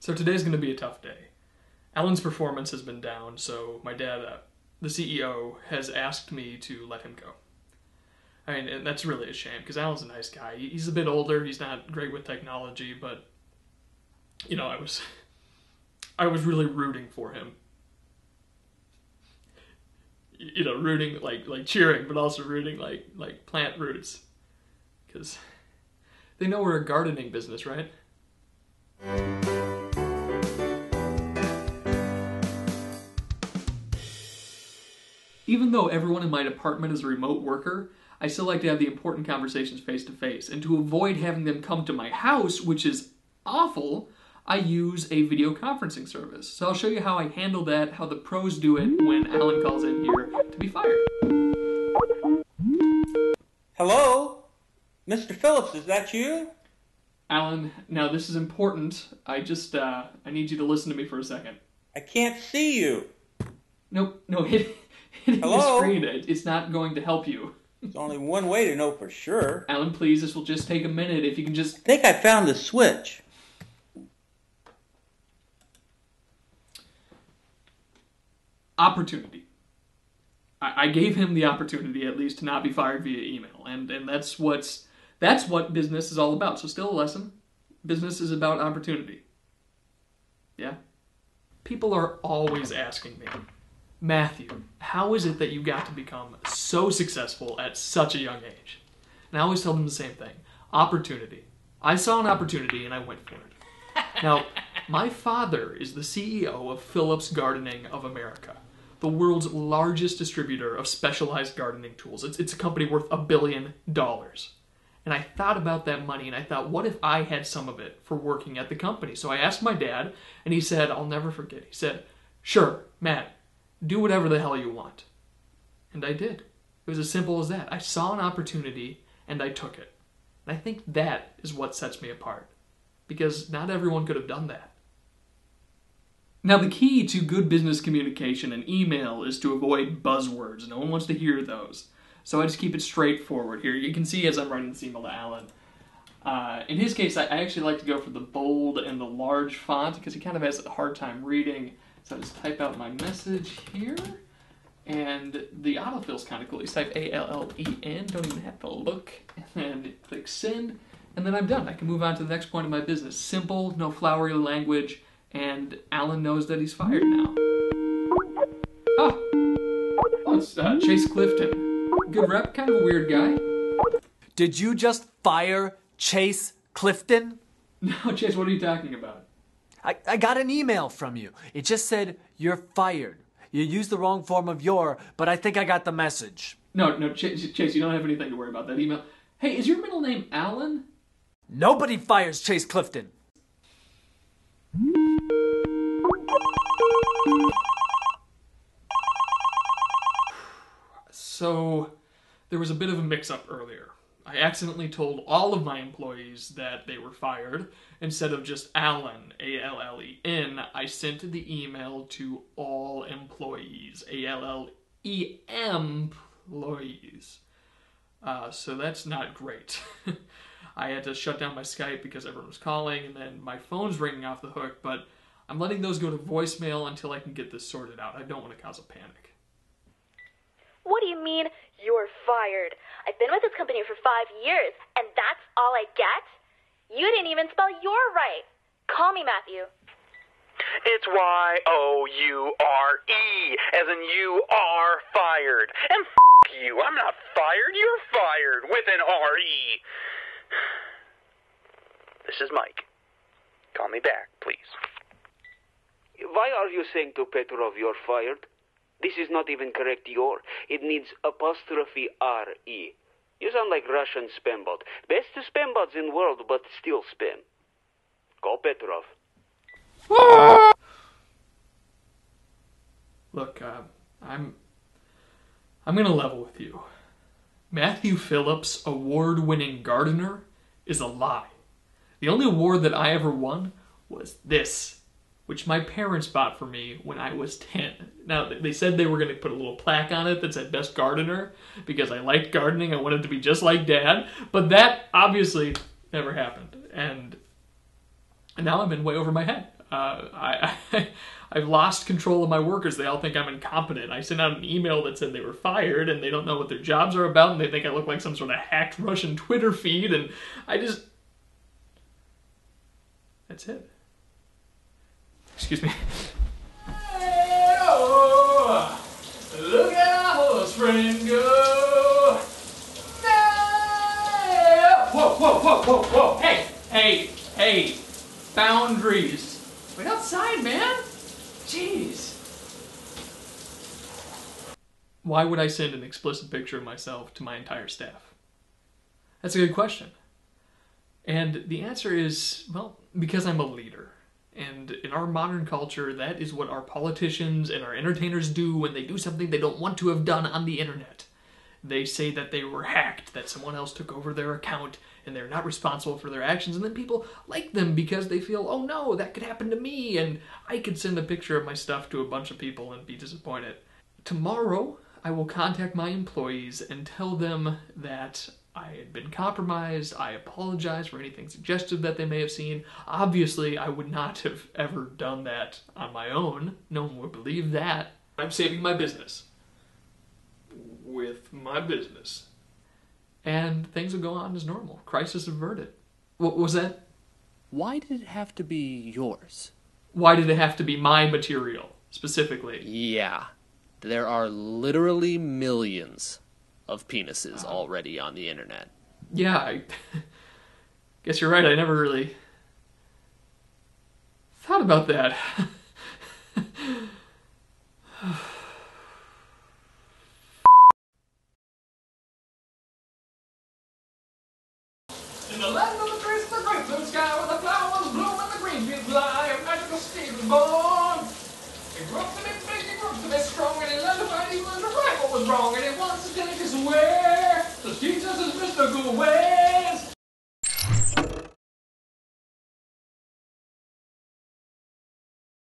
So today's going to be a tough day. Alan's performance has been down, so my dad, the CEO, has asked me to let him go. I mean, and that's really a shame, because Alan's a nice guy. He's a bit older, he's not great with technology, but, you know, I was really rooting for him. You know, rooting, like cheering, but also rooting like plant roots. Because they know we're a gardening business, right? Even though everyone in my department is a remote worker, I still like to have the important conversations face to face. And to avoid having them come to my house, which is awful, I use a video conferencing service. So I'll show you how I handle that, how the pros do it when Alan calls in here to be fired. Hello? Mr. Phillips, is that you? Alan, now this is important. I need you to listen to me for a second. I can't see you. No, hitting the Hello? screen, it's not going to help you. There's only one way to know for sure. Alan, please, this will just take a minute. If you can just... I think I found the switch. Opportunity. I gave him the opportunity, at least, to not be fired via email. And that's what business is all about. So still a lesson. Business is about opportunity. Yeah? People are always asking me, Matthew, how is it that you got to become so successful at such a young age? And I always tell them the same thing. Opportunity. I saw an opportunity and I went for it. Now, my father is the CEO of Phillips Gardening of America, the world's largest distributor of specialized gardening tools. It's a company worth $1 billion. And I thought about that money, and I thought, what if I had some of it for working at the company? So I asked my dad, and he said, I'll never forget. He said, sure, Matt, do whatever the hell you want. And I did. It was as simple as that. I saw an opportunity, and I took it. And I think that is what sets me apart, because not everyone could have done that. Now, the key to good business communication and email is to avoid buzzwords. No one wants to hear those. So I just keep it straightforward here. You can see as I'm writing this email to Alan. In his case, I actually like to go for the bold and the large font because he kind of has a hard time reading. So I just type out my message here. And the autofill's kind of cool. You just type A-L-L-E-N, don't even have to look. And then click send. And then I'm done. I can move on to the next point of my business. Simple, no flowery language. And Alan knows that he's fired now. Oh, it's Chase Clifton. Good rep, kind of a weird guy. Did you just fire Chase Clifton? No, Chase, what are you talking about? I got an email from you. It just said, you're fired. You used the wrong form of your, but I think I got the message. No, Chase, you don't have anything to worry about that email. Hey, is your middle name Alan? Nobody fires Chase Clifton. So, there was a bit of a mix-up earlier. I accidentally told all of my employees that they were fired. Instead of just Alan, A-L-L-E-N, I sent the email to all employees, A-L-L-E-M employees. So that's not great. I had to shut down my Skype because everyone was calling, and then my phone's ringing off the hook, but I'm letting those go to voicemail until I can get this sorted out. I don't want to cause a panic. What do you mean, you're fired? I've been with this company for 5 years, and that's all I get? You didn't even spell your right. Call me Matthew. It's Y-O-U-R-E, as in you are fired. And you, I'm not fired, you're fired, with an R-E. This is Mike. Call me back, please. Why are you saying to Petrov you're fired? This is not even correct your. It needs apostrophe R-E. You sound like Russian spam bot. Best spam bots in world, but still spam. Call Petrov. Look, I'm gonna level with you. Matthew Phillips, award-winning gardener, is a lie. The only award that I ever won was this, which my parents bought for me when I was 10. Now, they said they were going to put a little plaque on it that said Best Gardener, because I liked gardening, I wanted to be just like Dad, but that obviously never happened, and now I'm in way over my head. I've lost control of my workers. They all think I'm incompetent. I sent out an email that said they were fired, and they don't know what their jobs are about, and they think I look like some sort of hacked Russian Twitter feed, and that's it. Excuse me. Hey, oh, look at our horse friend go. Hey, whoa, whoa, whoa, whoa, whoa. Hey. Boundaries. Wait outside, man. Jeez. Why would I send an explicit picture of myself to my entire staff? That's a good question. And the answer is, well, because I'm a leader. And in our modern culture, that is what our politicians and our entertainers do when they do something they don't want to have done on the internet. They say that they were hacked, that someone else took over their account, and they're not responsible for their actions, and then people like them because they feel, oh no, that could happen to me, and I could send a picture of my stuff to a bunch of people and be disappointed. Tomorrow, I will contact my employees and tell them that I had been compromised. I apologize for anything suggestive that they may have seen. Obviously, I would not have ever done that on my own. No one would believe that. I'm saving my business. With my business. And things will go on as normal. Crisis averted. What was that? Why did it have to be yours? Why did it have to be my material, specifically? Yeah. There are literally millions of penises already on the internet. Yeah, I guess you're right. I never really thought about that. In the land of the crystal great blue sky, where the flowers bloom and the green fields lie, a magical steed was born. He grew up to be big, he grew up to be strong, and he learned to fight, he learned to right what was wrong, and he wants to take us away. So teach us his mystical way.